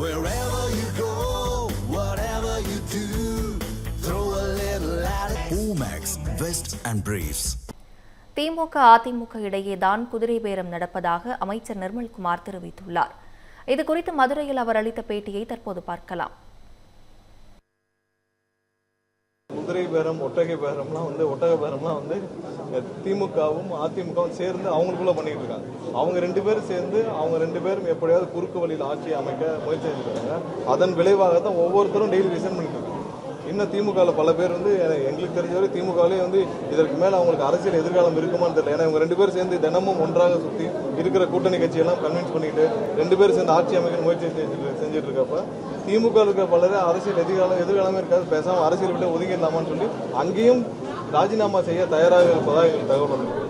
Wherever you go, whatever you do, throw a little at it. Omax, Vest and Briefs. DMK AIADMK இடையேதான் குதிரை பேரம் நடப்பதாக அமைச்சர் நிர்மல்குமார் தெரிவித்துள்ளார். இதுகுறித்து மதுரையில் அவர் அளித்த பேட்டியை தற்போது பார்க்கலாம். குதிரை பேரம், ஒட்டகை பேரம்லாம் வந்து திமுகவும் அதிமுகவும் சேர்ந்து அவங்களுக்குள்ள பண்ணிட்டு இருக்காங்க. அவங்க ரெண்டு பேரும் எப்படியாவது குறுக்கு வழியில் ஆட்சியை அமைக்க முயற்சி செஞ்சுருக்காங்க. அதன் விளைவாக தான் ஒவ்வொருத்தரும் டெய்லி ரிசைன் பண்ணிட்டு இருக்காங்க. இன்னும் திமுகவில் பல பேர் வந்து எங்களுக்கு தெரிஞ்சவரை திமுகவிலே வந்து இதற்கு மேலே அவங்களுக்கு அரசியல் எதிர்காலம் இருக்குமான்னு தெரியல. ஏன்னா இவங்க ரெண்டு பேரும் சேர்ந்து தினமும் ஒன்றாக சுற்றி இருக்கிற கூட்டணி கட்சியெல்லாம் கன்வின்ஸ் பண்ணிட்டு ரெண்டு பேரும் சேர்ந்து ஆட்சி அமைக்கிற முயற்சி செஞ்சுட்டு இருக்கப்ப திமுக இருக்கிற பலரை அரசியல் எதிர்காலமே இருக்காது, பேசாமல் அரசியல் விட்டு ஒதுங்கிடலாமான்னு சொல்லி அங்கேயும் ராஜினாமா செய்ய தயாராக இருப்பதாக எங்களுக்கு தகவல் வந்து